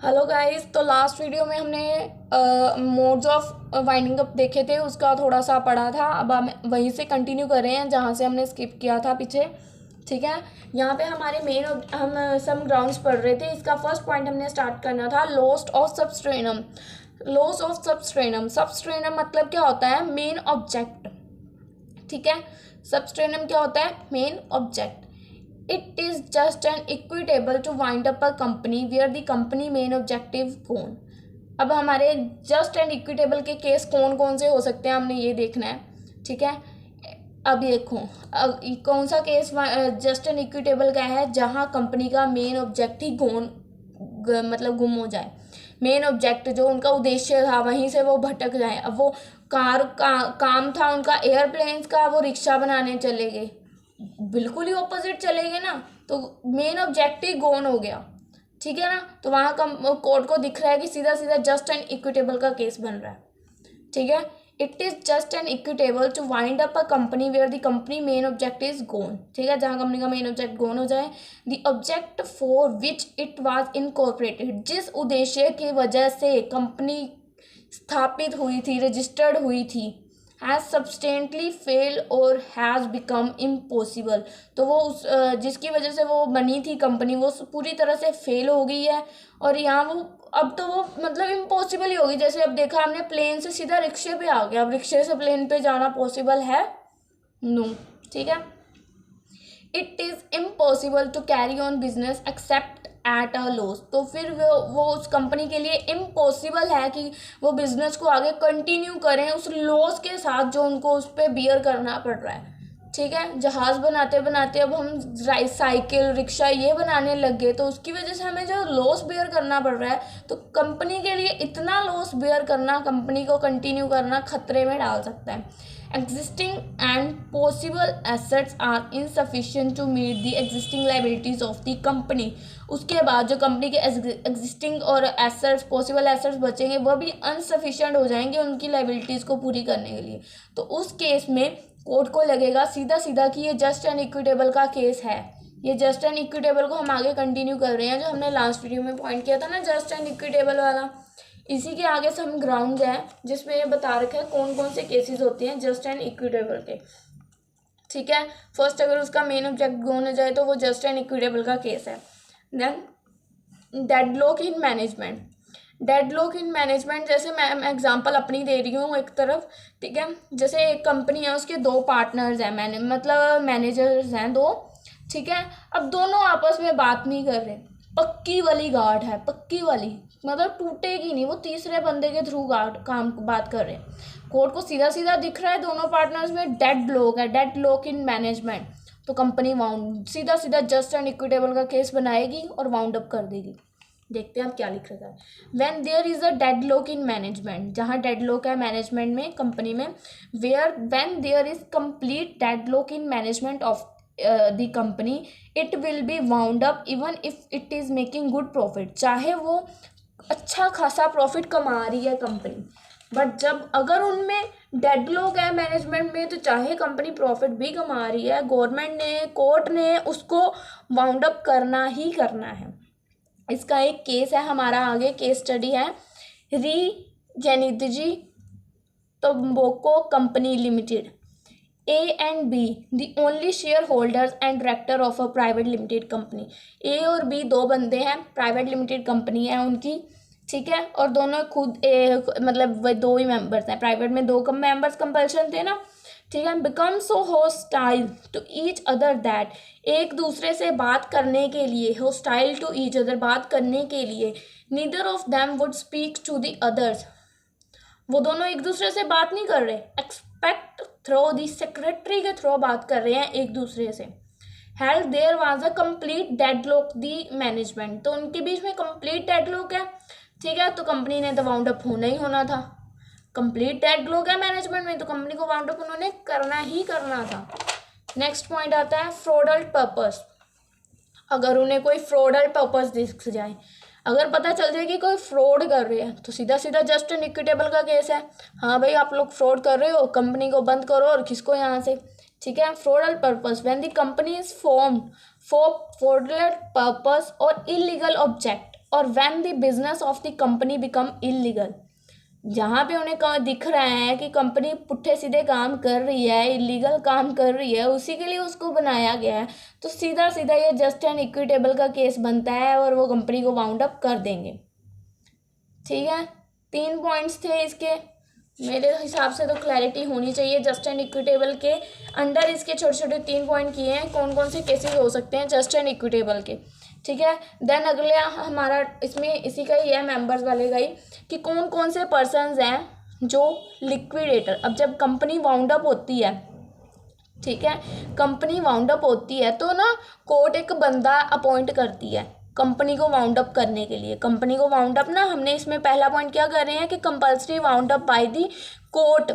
Hello guys. तो last video में हमने मोड्स ऑफ वाइंडिंग अप देखे थे, उसका थोड़ा सा पढ़ा था। अब हम वहीं से कंटिन्यू कर रहे हैं जहाँ से हमने स्किप किया था पीछे। ठीक है, यहाँ पे हमारे मेन हम सम ग्राउंड्स पढ़ रहे थे। इसका फर्स्ट पॉइंट हमने स्टार्ट करना था, लॉस ऑफ सबस्ट्रेनम। लॉस ऑफ सबस्ट्रेनम, सबस्ट्रेनम मतलब क्या होता है? Main object. ठीक है, सबस्ट्रेनम क्या होता है? Main object. It is just an equitable to wind up a company where the company main objective gone। अब हमारे जस्ट एंड इक्विटेबल के केस कौन कौन से हो सकते हैं, हमने ये देखना है। ठीक है, अब देखो, अब कौन सा केस जस्ट एंड इक्विटेबल का है? जहाँ कंपनी का मेन ऑब्जेक्ट ही मतलब गुम हो जाए। मेन ऑब्जेक्ट जो उनका उद्देश्य था वहीं से वो भटक जाए। अब वो काम था उनका एयरप्लेन्स का, वो रिक्शा बनाने चले गए, बिल्कुल ही ऑपोजिट चले गए ना, तो मेन ऑब्जेक्टिव गोन हो गया। ठीक है ना, तो वहाँ कोर्ट को दिख रहा है कि सीधा सीधा जस्ट एंड इक्विटेबल का केस बन रहा है। ठीक है, it is just and equitable to wind up a company where the company main object is gone. ठीक है, जहाँ कंपनी का मेन ऑब्जेक्ट गोन हो जाए। The object for which it was incorporated, जिस उद्देश्य की वजह से कंपनी स्थापित हुई थी, रजिस्टर्ड हुई थी, हैज़ सब्सटेंटली फेल और हैज़ बिकम इम्पॉसिबल। तो वो उस जिसकी वजह से वो बनी थी कंपनी, वो पूरी तरह से फेल हो गई है। और यहाँ वो अब तो वो मतलब इम्पॉसिबल ही होगी। जैसे अब देखा हमने, प्लेन से सीधा रिक्शे पे आ गया, अब रिक्शे से प्लेन पे जाना पॉसिबल है? नो। ठीक है, it is impossible to carry on business except at a loss. तो फिर वो उस कंपनी के लिए इम्पॉसिबल है कि वो बिजनेस को आगे कंटिन्यू करें उस लॉस के साथ जो उनको उस पर बियर करना पड़ रहा है। ठीक है, जहाज़ बनाते बनाते अब हम साइकिल रिक्शा ये बनाने लग गए, तो उसकी वजह से हमें जो लॉस बियर करना पड़ रहा है, तो कंपनी के लिए इतना लॉस बियर करना कंपनी को कंटिन्यू करना खतरे में डाल सकता है। Existing and possible assets are insufficient to meet the existing liabilities of the company। उसके बाद जो कंपनी के एग्जिस्टिंग और एसेट्स, पॉसिबल एसेट्स बचेंगे, वह भी अनसफिशिएंट हो जाएंगे उनकी लाइबिलिटीज़ को पूरी करने के लिए। तो उस केस में कोर्ट को लगेगा सीधा सीधा कि ये जस्ट एंड इक्विटेबल का केस है। ये जस्ट एंड इक्विटेबल को हम आगे कंटिन्यू कर रहे हैं, जो हमने लास्ट वीडियो में पॉइंट किया था ना, जस्ट एंड इक्विटेबल वाला। इसी के आगे से हम ग्राउंड हैं जिसमें ये बता रखा है कौन कौन से केसेस होते हैं जस्ट एंड इक्विटेबल के। ठीक है, फर्स्ट अगर उसका मेन ऑब्जेक्ट गोन हो जाए तो वो जस्ट एंड इक्विटेबल का केस है। Then deadlock in management. Deadlock in management, जैसे मैं एग्जांपल अपनी दे रही हूँ एक तरफ। ठीक है, जैसे एक कंपनी है, उसके दो पार्टनर्स हैं, मतलब मैनेजर्स हैं दो। ठीक है, अब दोनों आपस में बात नहीं कर रहे, पक्की वाली गार्ड है, पक्की वाली, मतलब टूटेगी नहीं, वो तीसरे बंदे के थ्रू गार्ड काम बात कर रहे हैं। कोर्ट को सीधा सीधा दिख रहा है दोनों पार्टनर्स में डेडलॉक है, डेडलॉक इन मैनेजमेंट। तो कंपनी वाउंड सीधा सीधा जस्ट एंड इक्विटेबल का केस बनाएगी और वाउंड अप कर देगी। देखते हैं आप क्या लिख रखा है। When there is a deadlock in management, जहाँ डेडलॉक है मैनेजमेंट में, कंपनी में। When there is complete deadlock in management of the company, it will be wound up even if it is making good profit. चाहे वो अच्छा खासा profit कमा रही है कंपनी, बट जब अगर उनमें डेडलॉक है मैनेजमेंट में, तो चाहे कंपनी प्रॉफिट भी कमा रही है, गवर्नमेंट ने, कोर्ट ने उसको वाउंड अप करना ही करना है। इसका एक केस है हमारा, आगे केस स्टडी है, रीजेनिजी tobacco company limited. A and B the only share holders and director of a private limited company. A और बी दो बंदे हैं, प्राइवेट लिमिटेड कंपनी है उनकी। ठीक है, और दोनों खुद मतलब वे दो ही मेंबर्स हैं, प्राइवेट में दो कम मेंबर्स कंपल्शन थे ना। ठीक है, become so hostile to each other that, एक दूसरे से बात करने के लिए, हॉस्टाइल टू ईच अदर, बात करने के लिए, neither of them would speak to the others, वो दोनों एक दूसरे से बात नहीं कर रहे, एक्सपेक्ट थ्रो दी सेक्रेटरी के थ्रू बात कर रहे हैं एक दूसरे से। Health there was a complete deadlock the management, तो उनके बीच में कंप्लीट डेडलॉक है। ठीक है, तो कंपनी ने तो वाउंड अप होना ही होना था। कंप्लीट डेडलॉक है मैनेजमेंट में, तो कंपनी को वाउंड अप उन्होंने करना ही करना था। नेक्स्ट पॉइंट आता है फ्रॉडल्ट पर्पस। अगर उन्हें कोई फ्रॉडल्ट पर्पस दिख जाए, अगर पता चल जाए कि कोई फ्रॉड कर रहे हैं, तो सीधा सीधा जस्ट एंड इक्विटेबल का केस है। हाँ भाई, आप लोग फ्रॉड कर रहे हो, कंपनी को बंद करो और किसको यहाँ से। ठीक है, fraudulent purpose, when the company is formed for fraudulent purpose और इलीगल ऑब्जेक्ट, और when the business of the company become illegal. जहाँ पे उन्हें दिख रहा है कि कंपनी पुट्ठे सीधे काम कर रही है, इलीगल काम कर रही है, उसी के लिए उसको बनाया गया है, तो सीधा सीधा ये जस्ट एंड इक्विटेबल का केस बनता है और वो कंपनी को वाउंड अप कर देंगे। ठीक है, 3 पॉइंट्स थे इसके, मेरे हिसाब से तो क्लैरिटी होनी चाहिए। जस्ट एंड इक्विटेबल के अंडर इसके छोटे छोटे 3 पॉइंट किए हैं, कौन कौन से केसेस हो सकते हैं जस्ट एंड इक्विटेबल के। ठीक है, देन अगले हमारा इसमें इसी का ही है मेंबर्स वाले का ही, कि कौन कौन से पर्सन्स हैं जो लिक्विडेटर। अब जब कंपनी वाउंड अप होती है, ठीक है, कंपनी वाउंड अप होती है तो ना कोर्ट एक बंदा अपॉइंट करती है कंपनी को वाउंड अप करने के लिए। कंपनी को वाउंड अप ना, हमने इसमें पहला पॉइंट क्या कर रहे हैं कि compulsory wound up by the court.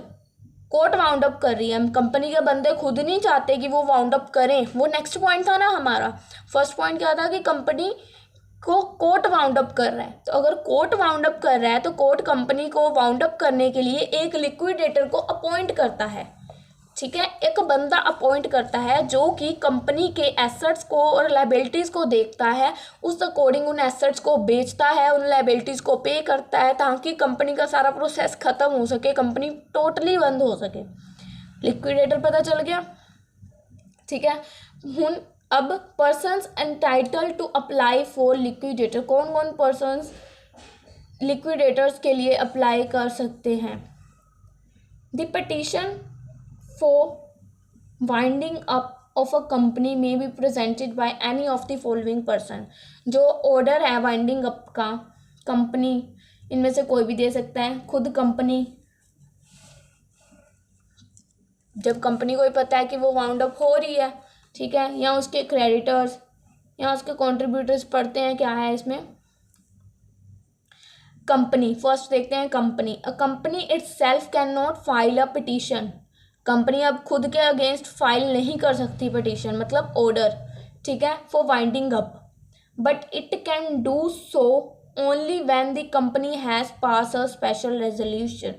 Court wound up कर रही है, हम कंपनी के बंदे खुद नहीं चाहते कि वो वाउंड अप करें। वो नेक्स्ट पॉइंट था ना हमारा। फर्स्ट पॉइंट क्या था कि कंपनी को कोर्ट वाउंड अप कर रहा है, तो अगर कोर्ट वाउंड अप कर रहा है तो कोर्ट कंपनी को वाउंड अप करने के लिए एक लिक्विडेटर को अपॉइंट करता है। ठीक है, एक बंदा अपॉइंट करता है जो कि कंपनी के एसेट्स को और लाइबिलिटीज़ को देखता है, उस अकॉर्डिंग उन एसेट्स को बेचता है, उन लाइबिलिटीज़ को पे करता है, ताकि कंपनी का सारा प्रोसेस ख़त्म हो सके, कंपनी टोटली बंद हो सके। लिक्विडेटर पता चल गया। ठीक है, अब persons entitled to apply for liquidator, कौन कौन पर्सन्स लिक्विडेटर्स के लिए अप्लाई कर सकते हैं। The petition for winding up of a company may be presented by any of the following person। जो ऑर्डर है वाइंडिंग अप का, कंपनी इनमें से कोई भी दे सकता है। खुद कंपनी, जब कंपनी को ही पता है कि वो वाउंड अप हो रही है, ठीक है, या उसके क्रेडिटर्स या उसके कॉन्ट्रीब्यूटर्स, पढ़ते हैं क्या है इसमें। कंपनी फर्स्ट देखते हैं। Company, a company itself can not file a petition. Company अब खुद के अगेंस्ट फाइल नहीं कर सकती पिटीशन, मतलब ऑर्डर, ठीक है, for winding up, but it can do so only when the company has pass a special resolution.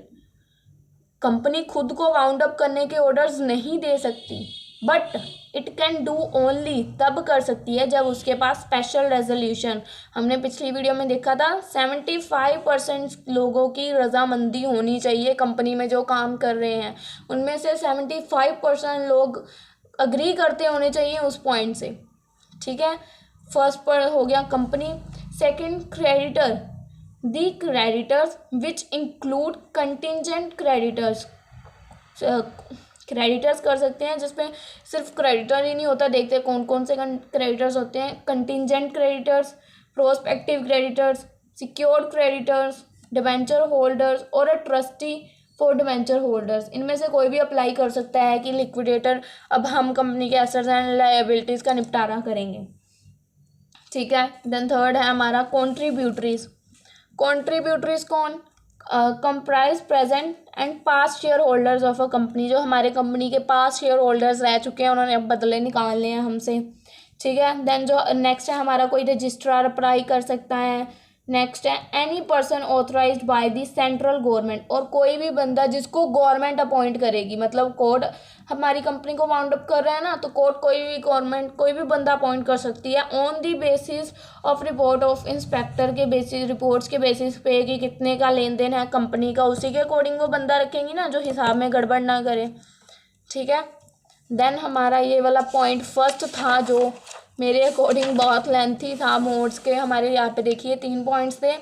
Company खुद को वाउंड अप करने के ऑर्डर्स नहीं दे सकती, but it can do only, तब कर सकती है जब उसके पास स्पेशल रेजोल्यूशन। हमने पिछली वीडियो में देखा था 75% लोगों की रजामंदी होनी चाहिए कंपनी में जो काम कर रहे हैं, उनमें से 75% लोग अग्री करते होने चाहिए उस पॉइंट से। ठीक है, फर्स्ट पर हो गया company. Second, creditor, the creditors which include contingent creditors. Creditors कर सकते हैं जिसमें सिर्फ क्रेडिटर ही नहीं होता, देखते कौन कौन से क्रेडिटर्स होते हैं। Contingent creditors, prospective creditors, secured creditors, debenture holders और a trustee for debenture holders. इनमें से कोई भी अप्लाई कर सकता है कि लिक्विडेटर अब हम कंपनी के एसेट्स एंड लायबिलिटीज़ का निपटारा करेंगे। ठीक है, देन थर्ड है हमारा कॉन्ट्रीब्यूटरीज। कॉन्ट्रीब्यूटरीज कौन, comprise present and past share holders of a company, जो हमारे कंपनी के पास शेयर होल्डर्स रह चुके हैं, उन्होंने अब बदले निकालने हैं हमसे। ठीक है, देन जो नेक्स्ट है हमारा, कोई रजिस्ट्रार अप्लाई कर सकता है। नेक्स्ट है any person authorised by the central government, और कोई भी बंदा जिसको गवर्नमेंट अपॉइंट करेगी, मतलब कोर्ट हमारी कंपनी को वाउंड अप कर रहा है ना, तो कोर्ट कोई भी गवर्नमेंट कोई भी बंदा अपॉइंट कर सकती है on the basis of report of inspector के बेसिस, रिपोर्ट्स के बेसिस पे कि कितने का लेन देन है कंपनी का, उसी के अकॉर्डिंग वो बंदा रखेंगी ना जो हिसाब में गड़बड़ ना करे। ठीक है, देन हमारा ये वाला पॉइंट फर्स्ट था जो मेरे अकॉर्डिंग बहुत लेंथी था मोड्स के, हमारे यहाँ पे देखिए 3 पॉइंट्स थे,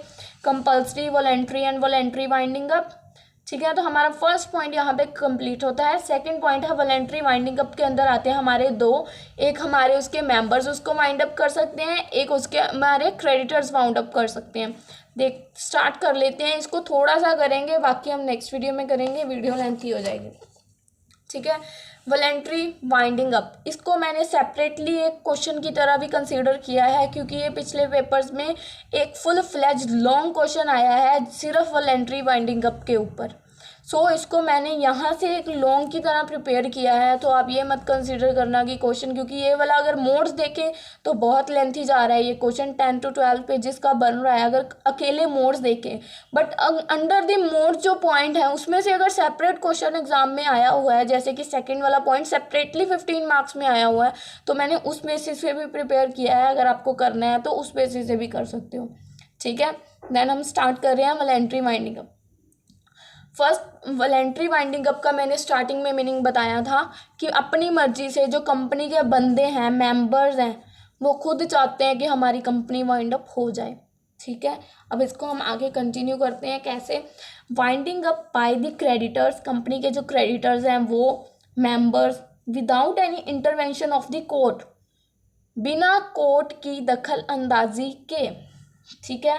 compulsory, voluntary and voluntary winding up. ठीक है, तो हमारा फर्स्ट पॉइंट यहाँ पे कंप्लीट होता है। सेकंड पॉइंट है वॉलेंट्री वाइंडिंग अप के अंदर आते हैं हमारे 2, एक हमारे उसके मेंबर्स उसको वाइंड अप कर सकते हैं, एक उसके हमारे क्रेडिटर्स वाउंड अप कर सकते हैं। देख स्टार्ट कर लेते हैं, इसको थोड़ा सा करेंगे, बाकी हम नेक्स्ट वीडियो में करेंगे, वीडियो लेंथी हो जाएगी। ठीक है, वॉलेंट्री वाइंडिंग अप, इसको मैंने सेपरेटली एक क्वेश्चन की तरह भी कंसीडर किया है, क्योंकि ये पिछले पेपर्स में एक फुल फ्लेज लॉन्ग क्वेश्चन आया है सिर्फ वॉलेंट्री वाइंडिंग अप के ऊपर। सो इसको मैंने यहाँ से एक लॉन्ग की तरह प्रिपेयर किया है, तो आप ये मत कंसीडर करना कि क्वेश्चन, क्योंकि ये वाला अगर मोड्स देखें तो बहुत लेंथी जा रहा है ये क्वेश्चन, 10 to 12 पेजेस का बन रहा है अगर अकेले मोड्स देखें। बट अंडर द मोड्स जो पॉइंट है उसमें से अगर सेपरेट क्वेश्चन एग्जाम में आया हुआ है, जैसे कि सेकेंड वाला पॉइंट सेपरेटली 15 मार्क्स में आया हुआ है, तो मैंने उस बेसिस से भी प्रिपेयर किया है। अगर आपको करना है तो उस बेसिस से भी कर सकते हो। ठीक है। देन हम स्टार्ट कर रहे हैं voluntary winding up. First voluntary winding up का मैंने स्टार्टिंग में मीनिंग बताया था कि अपनी मर्जी से जो कंपनी के बंदे हैं, मेंबर्स हैं, वो खुद चाहते हैं कि हमारी कंपनी वाइंड अप हो जाए, ठीक है। अब इसको हम आगे कंटिन्यू करते हैं। कैसे? Winding up by the creditors, company के जो क्रेडिटर्स हैं वो members without any intervention of the court, बिना कोर्ट की दखल अंदाजी के, ठीक है,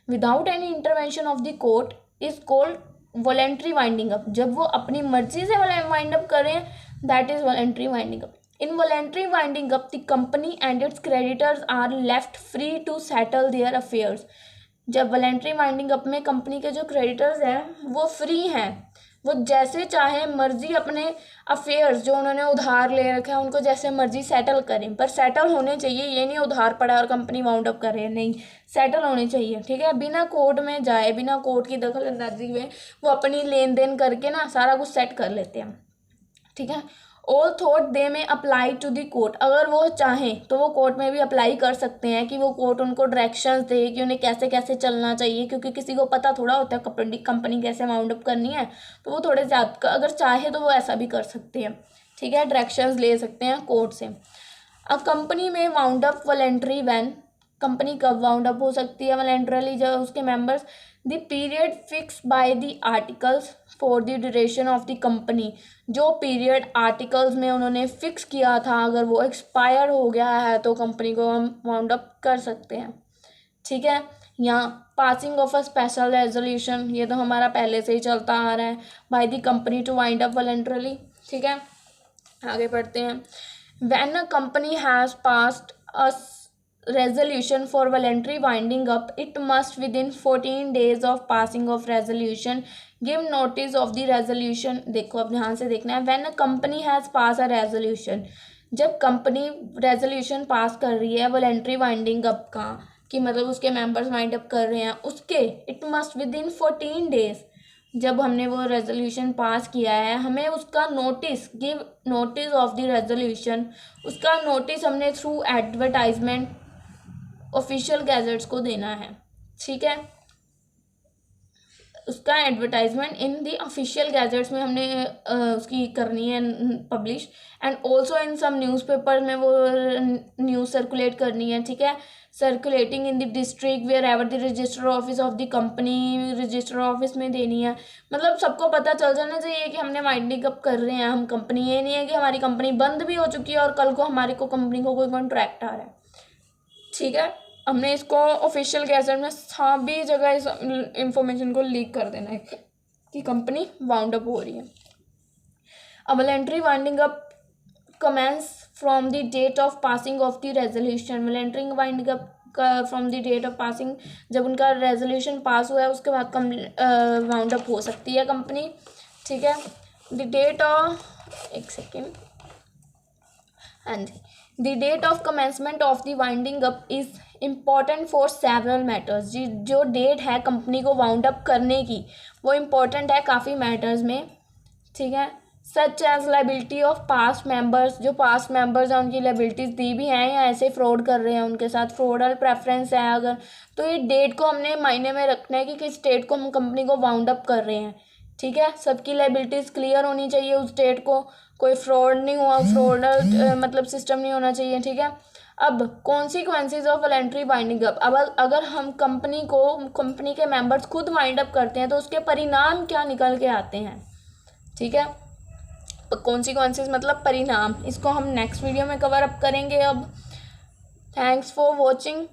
without any intervention of the court is called voluntary winding up. जब वो अपनी मर्जी से वाइंड अप करें, that is voluntary winding up. In voluntary winding up the company and its creditors are left free to settle their affairs. जब voluntary winding up में company के जो क्रेडिटर्स हैं वो फ्री हैं, वो जैसे चाहे मर्जी अपने अफेयर्स जो उन्होंने उधार ले रखे हैं उनको जैसे मर्जी सेटल करें, पर सेटल होने चाहिए। ये नहीं उधार पड़ा और कंपनी वाउंड अप करे, नहीं, सेटल होने चाहिए, ठीक है। बिना कोर्ट में जाए, बिना कोर्ट की दखल अंदाजी में वो अपनी लेन देन करके ना सारा कुछ सेट कर लेते हैं, ठीक है। ऑल थॉट दे में अप्लाई टू दी कोर्ट, अगर वो चाहें तो वो कोर्ट में भी अप्लाई कर सकते हैं कि वो कोर्ट उनको डायरेक्शंस दे कि उन्हें कैसे कैसे चलना चाहिए, क्योंकि किसी को पता थोड़ा होता है कंपनी कैसे वाउंड अप करनी है, तो वो थोड़े ज़्यादा अगर चाहे तो वो ऐसा भी कर सकते हैं, ठीक है, डायरेक्शंस ले सकते हैं कोर्ट से। अब कंपनी में wound up voluntary when, company कब वाउंड अप हो सकती है वॉलंटरली, जब उसके members the period fix by the articles for the duration of the company, जो पीरियड आर्टिकल्स में उन्होंने फिक्स किया था अगर वो एक्सपायर हो गया है तो कंपनी को हम वाउंड अप कर सकते हैं, ठीक है। यहाँ passing of a special resolution, ये तो हमारा पहले से ही चलता आ रहा है, by the company to wind up voluntarily, ठीक है। आगे बढ़ते हैं। When a company has passed a resolution for voluntary winding up, it must within 14 days of passing of resolution give notice of the resolution। देखो अब ध्यान से देखना है। when a company has passed a resolution, जब company resolution pass कर रही है वॉलंटरी वाइंडिंग अप का, कि मतलब उसके मेंबर्स वाइंड अप कर रहे हैं, उसके इट मस्ट विदिन 14 डेज, जब हमने वो रेजोल्यूशन पास किया है हमें उसका notice, give notice of the resolution, उसका नोटिस हमने थ्रू एडवर्टाइजमेंट ऑफिशियल गैजेट्स को देना है, ठीक है। उसका advertisement in the official gazettes में हमने उसकी करनी है publish, and also in some newspaper में वो न्यूज़ सर्कुलेट करनी है, ठीक है। Circulating in the district wherever the register office of the company, register office में देनी है, मतलब सबको पता चल जाना चाहिए कि हमने वाइंडिंग अप कर रहे हैं हम कंपनी। ये नहीं है कि हमारी कंपनी बंद भी हो चुकी है और कल को हमारी को कंपनी को कोई कॉन्ट्रैक्ट आ रहा है, ठीक है। हमने इसको ऑफिशियल गैजेट में सभी जगह इस इंफॉर्मेशन को लीक कर देना है कि कंपनी वाउंड अप हो रही है। अब voluntary winding up commences from the date of passing of the resolution, voluntary winding up from the date of passing, जब उनका रेजोल्यूशन पास हुआ है उसके बाद वाउंड अप हो सकती है कंपनी, ठीक है। द डेट ऑफ, एक सेकेंड, हाँ जी, the date of commencement of the winding up is important for several matters. जी जो डेट है कंपनी को वाउंड अप करने की वो इम्पॉर्टेंट है काफ़ी मैटर्स में, ठीक है। Such as liability of past members, जो पास्ट मेंबर्स हैं उनकी लाइबिलिटीज़ दी भी हैं या ऐसे फ्रॉड कर रहे हैं उनके साथ, फ्रॉडल प्रेफरेंस है अगर, तो ये डेट को हमने मायने में रखना है कि किस डेट को हम कंपनी को वाउंड अप कर रहे हैं, ठीक है। सबकी लाइबिलिटीज़ क्लियर होनी चाहिए उस डेट को, कोई फ्रॉड नहीं हुआ, फ्रॉडल मतलब सिस्टम नहीं होना चाहिए, ठीक है। अब consequences of voluntary winding up, अब अगर हम कंपनी के मेंबर्स खुद वाइंड अप करते हैं तो उसके परिणाम क्या निकल के आते हैं, ठीक है। कॉन्सिक्वेंसेज मतलब परिणाम, इसको हम नेक्स्ट वीडियो में कवर अप करेंगे। अब थैंक्स फॉर वॉचिंग,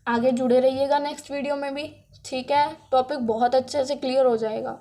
आगे जुड़े रहिएगा नेक्स्ट वीडियो में भी, ठीक है। टॉपिक बहुत अच्छे से क्लियर हो जाएगा।